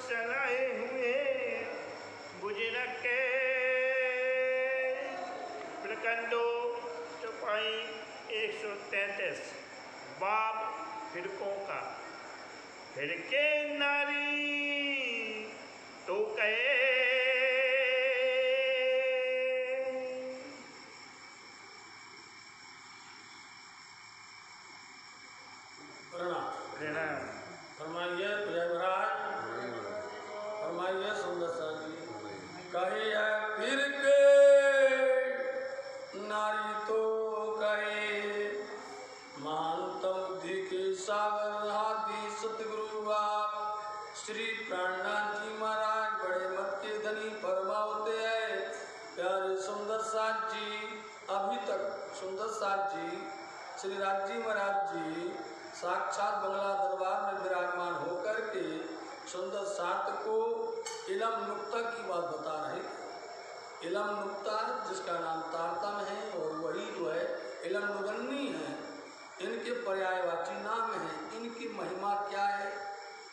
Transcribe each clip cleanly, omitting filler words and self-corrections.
चलाए हुए बुजुर्ग के प्रकंडो चौपाई 133 बाब फिरकों का। फिरके नारी तो कहे फरमाइए प्रयागराज, फरमाइए सुंदर जी, कहे फिर के नारी तो कहे महानतम बुद्धि के सागर आदि सतगुरु आप श्री प्राणनाथ जी महाराज बड़े मत के धनी फरमाते हैं। प्यारे सुंदर साथ जी, अभी तक सुंदर साथ जी श्री राज जी महाराज जी साक्षात बंगला दरबार में विराजमान होकर के सुंदर साथ को इलम नुक्ता की बात बता रहे थे। इलम नुक्ता जिसका नाम तारतम है और वही जो है इलम नुगन्नी है, इनके पर्यायवाची नाम है। इनकी महिमा क्या है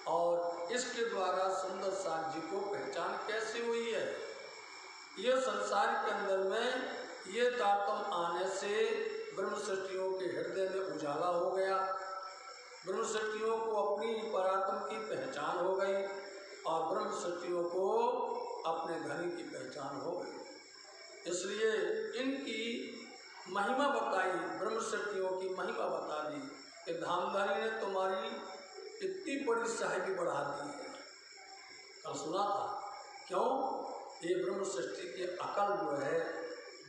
और इसके द्वारा सुंदर साथ जी को पहचान कैसे हुई है। ये संसार के अंदर में ये तारतम आने से ब्रह्मसृष्टियों के हृदय में उजाला हो गया, ब्रह्मसृष्टियों को अपनी परात्म की पहचान हो गई और ब्रह्मसृष्टियों को अपने धनी की पहचान हो गई। इसलिए इनकी महिमा बताई, ब्रह्मसृष्टियों की महिमा बता दी कि धामधनी ने तुम्हारी इतनी बड़ी साहिबी बढ़ा दी है। कल सुना था, क्यों? ये ब्रह्मसृष्टि की अकल जो है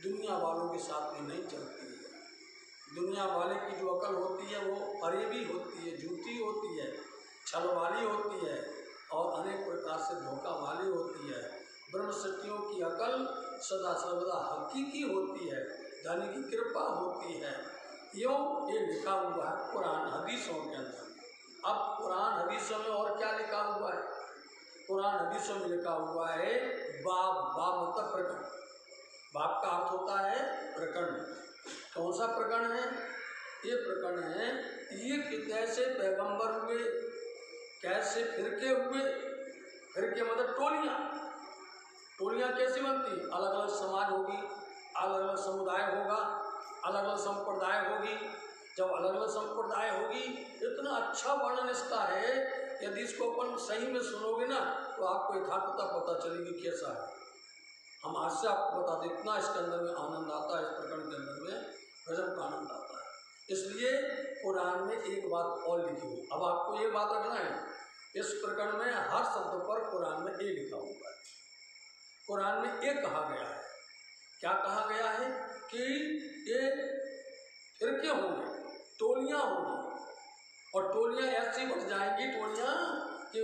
दुनिया वालों के साथ में नहीं चलती है। दुनिया वाले की जो अकल होती है वो फरेबी होती है, झूठी होती है, छल वाली होती है और अनेक प्रकार से धोखा वाली होती है। ब्रह्मसृष्टियों की अकल सदा सर्वदा हकीकी होती है, धनी की कृपा होती है। यूँ ये लिखा हुआ है कुरान हदीसों के अंदर। अब कुरान हदीसों में और क्या लिखा हुआ है? कुरान हदीसों में लिखा हुआ है बाब। बाब मतलब प्रकरण। बाब का अर्थ होता है प्रकरण। कौन सा प्रकरण है? ये प्रकरण है ये कि कैसे पैगंबर हुए, कैसे फिरके हुए। फिरके मतलब टोलियाँ। टोलियाँ कैसी बनती? अलग अलग समाज होगी, अलग अलग समुदाय होगा, अलग अलग संप्रदाय होगी। जब अलग अलग संप्रदाय होगी, इतना अच्छा वर्णन इसका है, यदि इसको अपन सही में सुनोगे ना तो आपको यथार्थता पता चलेगी कैसा है। हम आज से आपको बता दें, इतना इसके अंदर में आनंद आता है, इस प्रकरण के अंदर में गजब का आनंद आता है। इसलिए कुरान में एक बात और लिखी हुई। अब आपको ये बात रखना है, इस प्रकरण में हर शब्द पर कुरान में ये लिखा हुआ है। कुरान में ये कहा गया है, क्या कहा गया है कि ये फिरके होंगे, टोलियाँ होंगी और टोलियाँ ऐसी बच जाएंगी, टोलियाँ कि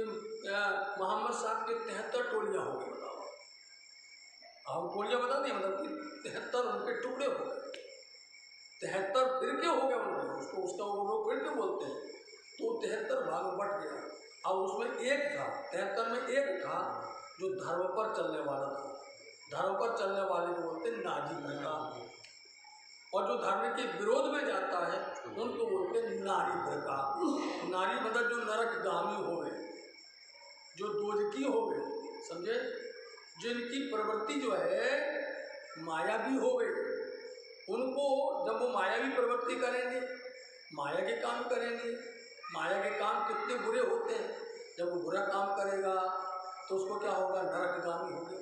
मोहम्मद साहब के 73 टोलियाँ होंगी। बताओ, हम टोलियाँ बता दें, मतलब कि 73 उनके टुकड़े हो गए, 73 फिरके हो गए उनके, उसका वो लोग फिरके बोलते हैं। तो 73 भाग में बट गया। अब उसमें एक था, 73 में एक था जो धर्म पर चलने वाला था। धर्म पर चलने वाले को बोलते नाजी फिरका, और जो धर्म के विरोध में जाता है उनको बोलते नारी फिरका। नारी मतलब जो नरकगामी हो गए, जो दोजकी हो गए, समझे, जिनकी प्रवृत्ति जो है मायावी हो गई, उनको जब वो मायावी प्रवृत्ति करेंगे, माया के काम करेंगे। माया के काम कितने बुरे होते हैं। जब वो बुरा काम करेगा तो उसको क्या होगा? नरकगामी होगा,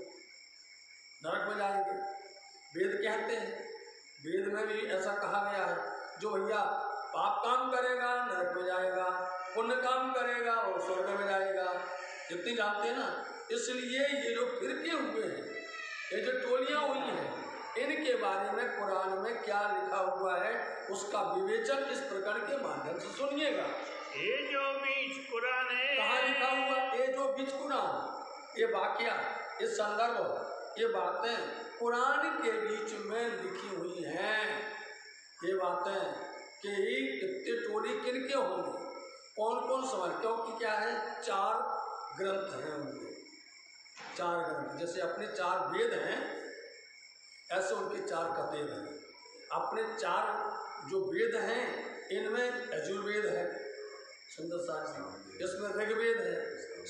नरक में जाएंगे। वेद कहते हैं, वेद में भी ऐसा कहा गया है, जो भैया पाप काम करेगा नरक में जाएगा, पुण्य काम करेगा और स्वर्ग में जाएगा। इतनी जानते हैं ना। इसलिए ये जो फिरके हुए हैं, ये जो टोलियाँ हुई हैं, इनके बारे में कुरान में क्या लिखा हुआ है उसका विवेचन इस प्रकरण के माध्यम से सुनिएगा। ये जो बीच कुरान है, कहाँ लिखा हुआ? ये जो बीच कुरान, ये वाकया, ये संदर्भ, ये बातें कुरान के बीच में लिखी हुई हैं। ये बातें कि कितने टोली किनके होंगे, कौन कौन समझ, क्योंकि क्या है, 4 ग्रंथ हैं उनके, 4 ग्रंथ। जैसे अपने 4 वेद हैं, ऐसे उनके 4 कतेब हैं। अपने 4 जो वेद हैं, इनमें यजुर्वेद है, सुंदर साक्षी, इसमें ऋग्वेद है,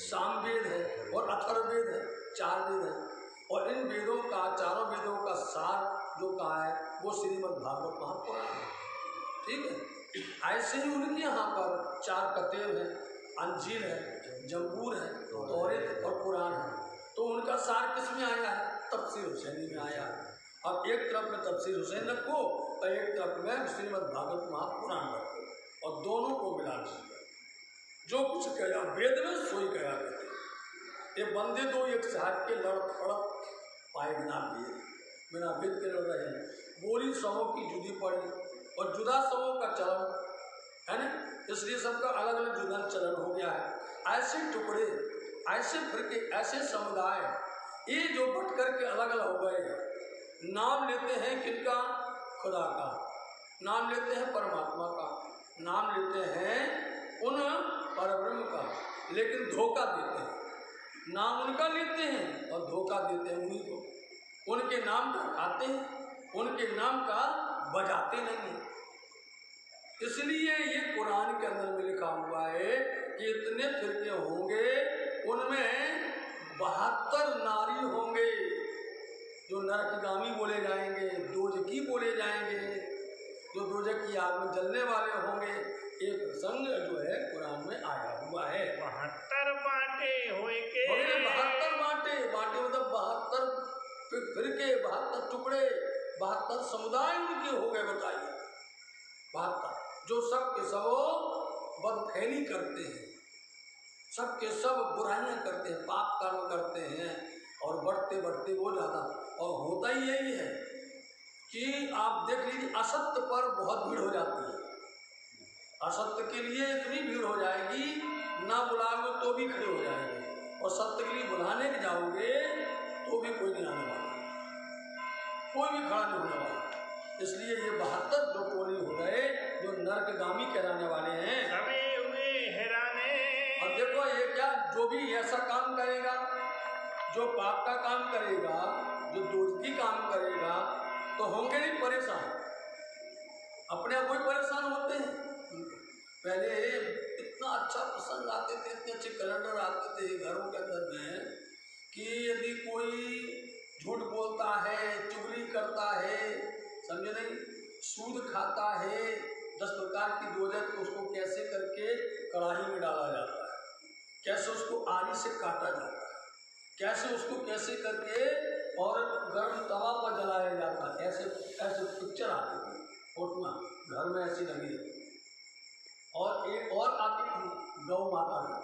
सामवेद है और अथर्ववेद है, 4 वेद है। और इन वेदों का, चारों वेदों का सार जो कहा है वो श्रीमद् भागवत महापुराण है। ठीक है, ऐसे ही उनके यहाँ पर 4 कतेव हैं, अंजील है, जंबूर है, तौरेत और कुरान है। तो उनका सार किस में आया है? तफसीर हुसैनी में आया है। अब एक तरफ में तफसीर हुसैन रखो और एक तरफ में श्रीमद् भागवत महापुराण रखो और दोनों को मिला दीजिए। जो कुछ कहा वेद में सोई कहा करते, ये बंदे दो एक साथ के लड़त फड़त पाए बिना वेद के लड़ रहे हैं। बोली समों की जुदी पड़ी और जुदा समों का चलन है ना, इसलिए सबका अलग अलग जुदा चलन हो गया है। ऐसे टुकड़े, ऐसे फिरके, ऐसे समुदाय ये जो बट करके अलग अलग हो गए, नाम लेते हैं किनका? खुदा का, नाम लेते हैं परमात्मा का, नाम लेते हैं उन परब्रह्म का, लेकिन धोखा देते हैं। नाम उनका लेते हैं और धोखा देते हैं उन्हीं को। उनके नाम का खाते हैं, उनके नाम का बजाते नहीं हैं। इसलिए ये कुरान के अंदर में लिखा हुआ है कि इतने फिरके होंगे, उनमें 72 नारी होंगे जो नरकगामी बोले जाएंगे, दोजकी बोले जाएंगे, जो दोजक की आग में जलने वाले होंगे। एक प्रसंग जो है कुरान में आया हुआ है। 72 बाटे होए के 72 बाटे मतलब 72 फिरके, 72 टुकड़े, 72 समुदाय उनके हो गए। बताइए 72 जो सब के सब बदफैली करते हैं, सब के सब बुराइयां करते हैं, पाप कर्म करते हैं और बढ़ते बढ़ते वो ज़्यादा। और होता ही यही है कि आप देख लीजिए असत्य पर बहुत भीड़ हो जाती है। असत्य के लिए इतनी भीड़ हो जाएगी, ना बुलाओगे तो भी खड़े हो जाएंगे, और सत्य के लिए बुलाने के जाओगे तो भी कोई नहीं आने वाला, कोई भी खड़ा नहीं होने वाला। इसलिए ये 72 जो टोली हो गए जो नरकगामी कहलाने वाले हैं, सभी हुए हैराने। और देखो ये क्या, जो भी ऐसा काम करेगा, जो पाप का काम करेगा, जो दोस्ती काम करेगा, तो होंगे नहीं परेशान, अपने आप कोई परेशान होते हैं। पहले इतना अच्छा प्रसंग आते थे, इतने अच्छे कैलेंडर आते थे घरों के अंदर में कि यदि कोई झूठ बोलता है, चुगली करता है, समझे नहीं, सूद खाता है, 10 प्रकार की दोजक, उसको कैसे करके कढ़ाई में डाला जाता है, कैसे उसको आरी से काटा जाता है, कैसे उसको कैसे करके और गर्म तवा पर जलाया जाता है। ऐसे ऐसे पिक्चर आती थी फोटो घर में ऐसी लगी रहती। और एक और आती थी गौ माता की।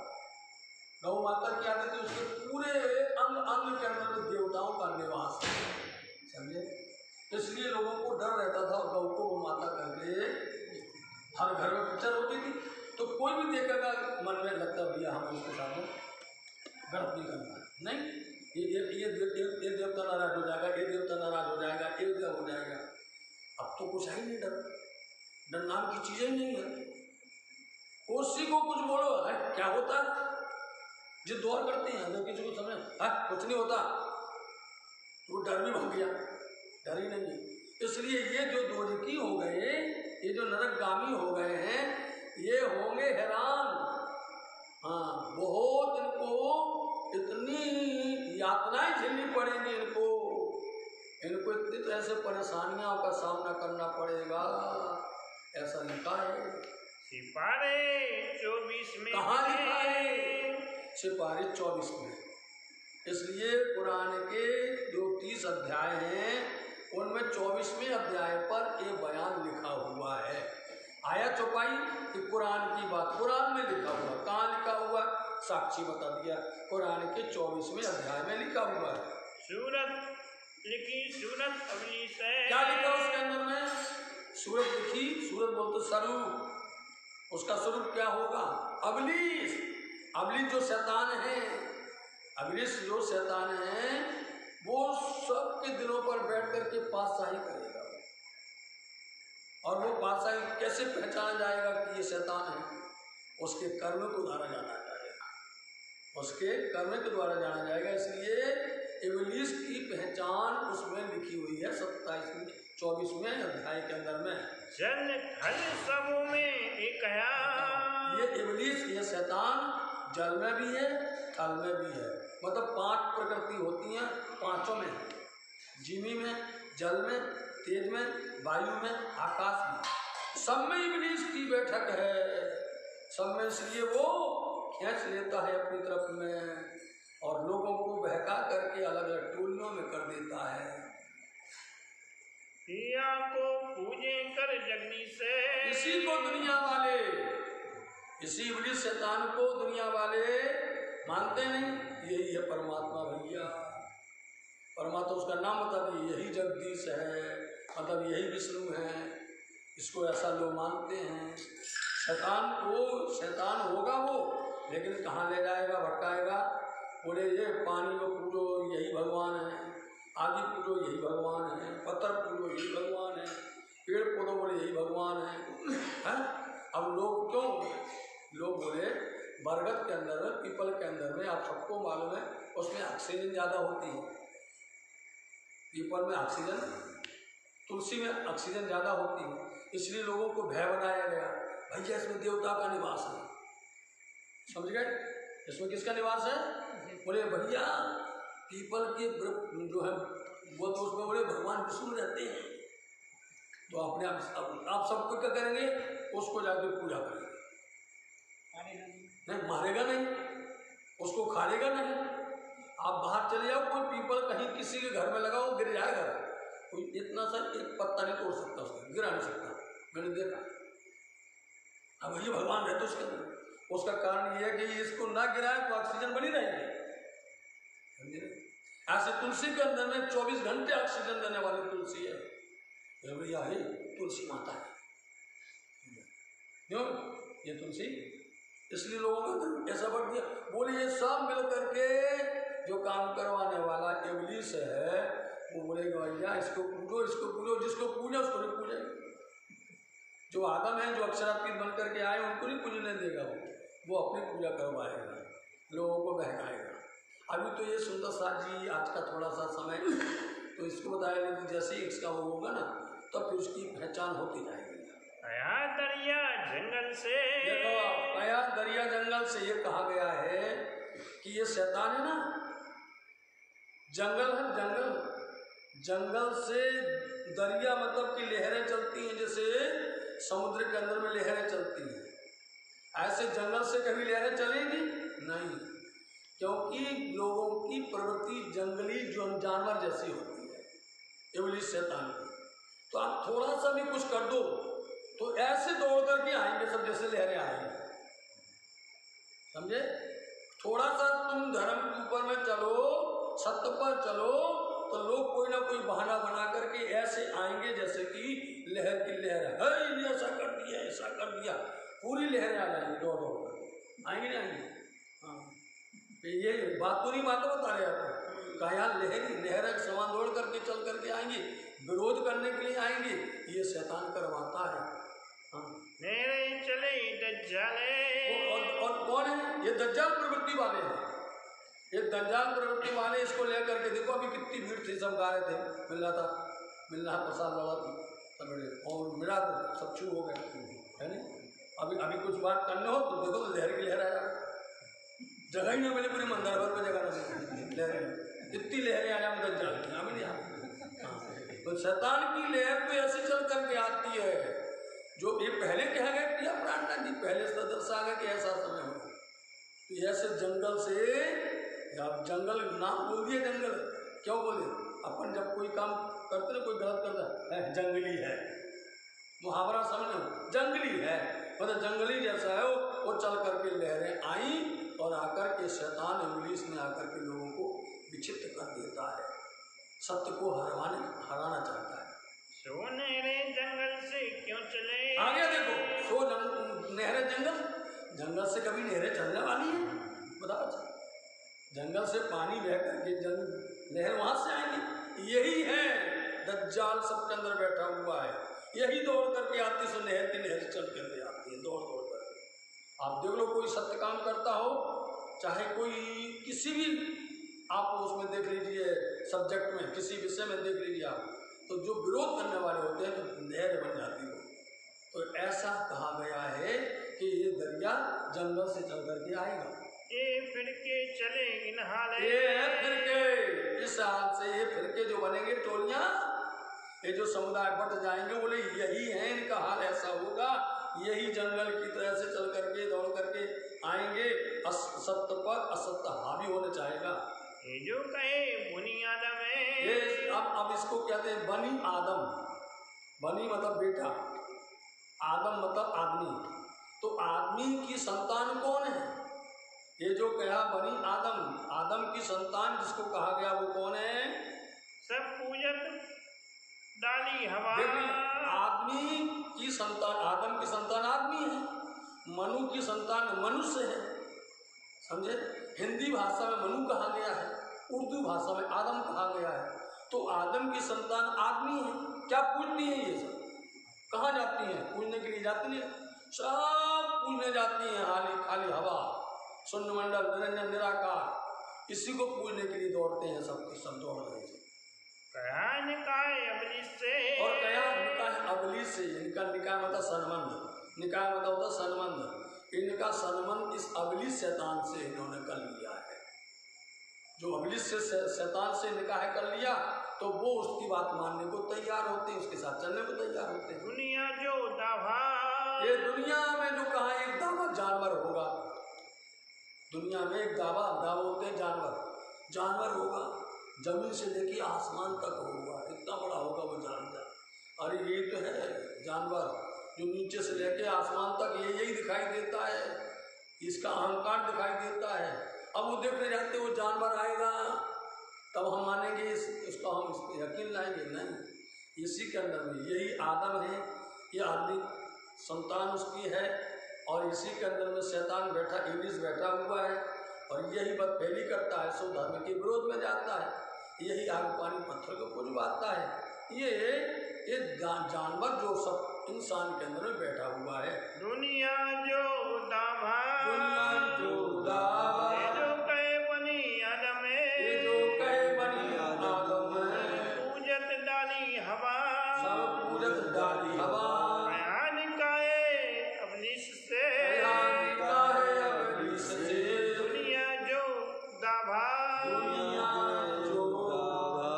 गौ माता की आती थी, उसके पूरे अंग अंग के अंदर में देवताओं का निवास है, समझे। इसलिए लोगों को डर रहता था और गौ को वो माता करके हर घर में पिक्चर होती थी। तो कोई भी देखेगा मन में लगता भैया हम उसके सामने गलत नहीं करना है, नहीं, ये देवता नाराज हो जाएगा, ये देवता नाराज हो जाएगा, ये हो जाएगा। अब तो कुछ है ही नहीं, डर नाम की चीजें ही नहीं है। उसी को कुछ बोलो है क्या होता, जो दौर करते हैं अगर किसी को समझ कुछ नहीं होता, तो डर भी भाग गया, डर ही नहीं है। इसलिए ये जो दोजकी हो गए, ये जो नरकगामी हो गए हैं, ये होंगे हैरान। हाँ, बहुत इनको इतनी यातनाएं झेलनी पड़ेंगी, इनको इतनी तरह से परेशानियों का सामना करना पड़ेगा, ऐसा लिखा है सिपारे 24 में। कहाँ लिखा है? सिपारे 24 में। इसलिए कुरान के जो 30 अध्याय हैं उनमें 24वें अध्याय पर ये बयान लिखा हुआ है। आया चौपाई कि कुरान की बात कुरान में लिखा हुआ, कहाँ लिखा हुआ? साक्षी बता दिया, कुरान के 24वें अध्याय में लिखा हुआ है। सूरत लिखी, सूरत अबलीस है। क्या लिखा उसके अंदर में? सूरत लिखी, सूरत बोलते स्वरूप, उसका स्वरूप क्या होगा? अबलीस। अबलीस जो शैतान है, अबलीस जो शैतान है, वो सबके दिलों पर बैठ करके पातशाही करेगा। और वो पातशाही कैसे पहचाना जाएगा कि ये शैतान है? उसके कर्म को द्वारा जाना जाएगा, उसके कर्म के द्वारा जाना जाएगा। इसलिए इब्लीस की पहचान उसमें लिखी हुई है 24वें अध्याय के अंदर में। जन धन सबों में एक ये इब्लीस, ये शैतान जल में भी है, थल में भी है। मतलब 5 प्रकृति होती हैं, पांचों में, जिमी में, जल में, तेज में, वायु में, आकाश में, सब में इब्लीस की बैठक है। सब में, इसलिए वो खींच लेता है अपनी तरफ में और लोगों को बहका करके अलग अलग टोलियों में कर देता है। पिया को पूजे कर जगनी से, इसी को दुनिया वाले, इसी इब्लीस शैतान को दुनिया वाले मानते नहीं। यही है परमात्मा भैया। परमात्मा उसका नाम मतलब यही जगदीश है, मतलब यही विष्णु है। इसको ऐसा लोग मानते हैं। शैतान को, शैतान होगा वो, लेकिन कहाँ ले जाएगा, भटकाएगा। बोले ये पानी को पूजो यही भगवान है, आदि पूजो यही भगवान है, पत्थर पूजो यही भगवान है, पेड़ पौधों बोले यही भगवान है। अब लोग क्यों, लोग बोले बरगद के अंदर में, पीपल के अंदर में, आप सबको मालूम है उसमें ऑक्सीजन ज़्यादा होती है। पीपल में ऑक्सीजन, तुलसी में ऑक्सीजन ज़्यादा होती है, इसलिए लोगों को भय बनाया गया। भैया इसमें देवता का निवास है, समझ गए? इसमें किसका निवास है? बोले भैया पीपल के जो है वो तो उसमें बोले भगवान विष्णु रहते हैं। तो अपने आप सबको क्या करेंगे, उसको जाके पूजा करेंगे। नहीं मारेगा नहीं, उसको खाएगा नहीं। आप बाहर चले जाओ, कोई पीपल कहीं किसी के घर में लगा हो, गिर जाएगा। कोई इतना सा एक पत्ता नहीं तोड़ सकता, उसका गिरा नहीं सकता, मैंने देखा। अब ये भगवान रहते उसके अंदर। उसका कारण ये है कि इसको ना गिराए तो ऑक्सीजन बनी रहेगी। ऐसे तुलसी के अंदर में 24 घंटे ऑक्सीजन देने वाली तुलसी है। भैया ये तुलसी माता है, क्यों ये तुलसी, इसलिए लोगों ने ऐसा बढ़ दिया। बोले ये सब मिल करके जो काम करवाने वाला इब्लीस है, वो बोलेगा भैया इसको पूजो, इसको पूजो, जिसको पूजा उसको नहीं पूजेगा। जो आदम है, जो अक्षरातीत बन करके आए, उनको नहीं पूजने देगा। वो अपनी पूजा करवाएगा, लोगों को बहकाएगा। अभी तो ये सुंदर साथ जी आज का थोड़ा सा समय, तो इसको बताया नहीं कि जैसे ही इसका वो होगा ना, तब तो फिर उसकी पहचान होती जाएगी। आया दरिया जंगल से, देखो आया दरिया जंगल से, ये कहा गया है कि ये शैतान है ना, जंगल है, जंगल, जंगल से दरिया मतलब कि लहरें चलती हैं, जैसे समुद्र के अंदर में लहरें चलती हैं, ऐसे जंगल से कभी लहरें चलेगी नहीं, क्योंकि लोगों की प्रवृत्ति जंगली जानवर जैसी होती है, इब्लीस शैतान की। तो आप थोड़ा सा भी कुछ कर दो तो ऐसे दौड़ करके आएंगे सब, जैसे लहरें आएंगे, समझे? थोड़ा सा तुम धर्म के ऊपर में चलो, सत्य पर चलो, तो लोग कोई ना कोई बहाना बना करके ऐसे आएंगे जैसे कि लहर की लहर है, ऐसा कर दिया, ऐसा कर दिया, पूरी लहरें आ जाएंगी, दौड़ दौड़ कर आएंगे, नहीं आएंगे? हाँ, ये बात पूरी बातें बता रहे आपको, कहा यार लहर समान दौड़ करके चल करके आएंगी, विरोध करने के लिए आएंगे, ये शैतान करवाता है। हाँ। मेरे चले दज्जाले, और कौन है ये? दज्जाल प्रवृत्ति वाले हैं, ये दज्जाल प्रवृत्ति वाले। इसको लेकर के देखो अभी कितनी भीड़ थी, सब गा रहे थे, मिल रहा प्रसाद वाला सब, और मेरा तो सब छू हो गया है नहीं। अभी कुछ बात करने हो तो देखो तो लहर की लहर आया, जगह ही नहीं मिली, पूरे मंदिर भर में जगह नहीं, लहरें इतनी लहरें आया दज्जाल की, हमें नहीं आती। तो शैतान की लहर तो ऐसे चल करके आती है, जो ये पहले कहा गया कि प्राणनाथ जी पहले से दर्शा गया कि ऐसा समय होगा। तो ऐसे जंगल से, आप जंगल नाम बोल दिए, जंगल क्यों बोले? अपन जब कोई काम करते ना, कोई गलत करता है, जंगली है, मुहावरा समझो, जंगली है, मतलब जंगली जैसा है वो चल करके लहरें आई और आकर के शैतान इब्लीस में आकर के लोगों को विचित्र कर देता है, सत्य को हराना चाहता है। सोनेरे जंगल से क्यों चले, आगे देखो, सो नहरे जंगल, जंगल से कभी नहरें चलने वाली है? बताओ, जंगल से पानी बह करके नहर वहां से आएगी। यही है दज्जाल सबके अंदर बैठा हुआ है, यही दौड़ करके आती, सो नहर की नहर चल करके आती है, दौड़ दौड़ करके। आप देख लो, कोई सत्य काम करता हो, चाहे कोई किसी भी, आप उसमें देख लीजिए, सब्जेक्ट में किसी विषय में देख लीजिए आप, तो जो विरोध करने वाले होते हैं तो नहर बन जाती है। तो ऐसा कहा गया है कि ये दरिया जंगल से चल करके आएगा, ये फिर के चले इन हाले। ये फिरके, इस हाल से ये फिरके जो बनेंगे टोलियां, ये जो समुदाय बट जाएंगे, बोले यही है इनका हाल, ऐसा होगा, यही जंगल की तरह से चल करके दौड़ करके आएंगे, सत्य पर असत्य हावी होने चाहेगा। ये जो कहे बनी आदम है, ये अब इसको कहते हैं बनी आदम। बनी मतलब बेटा, आदम मतलब आदमी। तो आदमी की संतान कौन है? ये जो कहा बनी आदम, आदम की संतान जिसको कहा गया वो कौन है? सब पूजत डाली हवा। आदमी की संतान, आदम की संतान आदमी है, मनु की संतान मनुष्य है, समझे? हिंदी भाषा में मनु कहा गया है, उर्दू भाषा में आदम कहा गया है। तो आदम की संतान आदमी है। क्या पूजती है ये सब? कहाँ जाती हैं? पूजने के लिए जाती नहीं, सब पूजने जाती हैं। खाली हवा, शून्य मंडल, निरंजन निराकार, इसी को पूजने के लिए दौड़ते हैं, सब दौड़ रहे थे। कया निकाय अबली से, और कया निकाय अबली से, इनका निकाय मतलब सनबंध, निकाय मतलब होता सनबंध। इनका सनबंध इस अबली शैतान से इन्होंने कर लिया है। जो अबली से शैतान से निकाह कर लिया तो वो उसकी बात मानने को तैयार होते हैं, उसके साथ चलने को तैयार होते हैं। दुनिया जो दावा, ये दुनिया में जो कहा एक दावा जानवर होगा, दुनिया में एक दावा होते हैं जानवर होगा, जमीन से लेके आसमान तक होगा, इतना बड़ा होगा वो जानवर। अरे ये तो है जानवर जो नीचे से लेके आसमान तक यही दिखाई देता है, इसका अहंकार दिखाई देता है। अब वो देखने जाते वो जानवर आएगा तब हम मानेंगे इसको, हम इस पर यकीन लाएंगे नहीं। इसी के अंदर में यही आदम है, ये आदमी संतान उसकी है, और इसी के अंदर में शैतान बैठा, इब्लीस बैठा हुआ है, और यही बदफेली करता है, सो धर्म के विरोध में जाता है, यही आग पानी पत्थर को पुजवाता है। ये जानवर जो सब इंसान के अंदर में बैठा हुआ है। दुनिया जो दावा, दुनिया जो दावा, ये जो कहे बनी आदम है, ये जो कहे बनी आदम है, पूजत डाली हवा, सब पूजत डाली हवा। कया निकाय अबलीस से, दुनिया जो दावा, दुनिया जो दावा,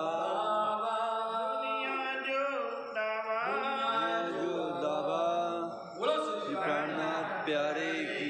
दुनिया जो दावा, दुनिया जो दावा। बोलो श्री प्राणनाथ प्यारे की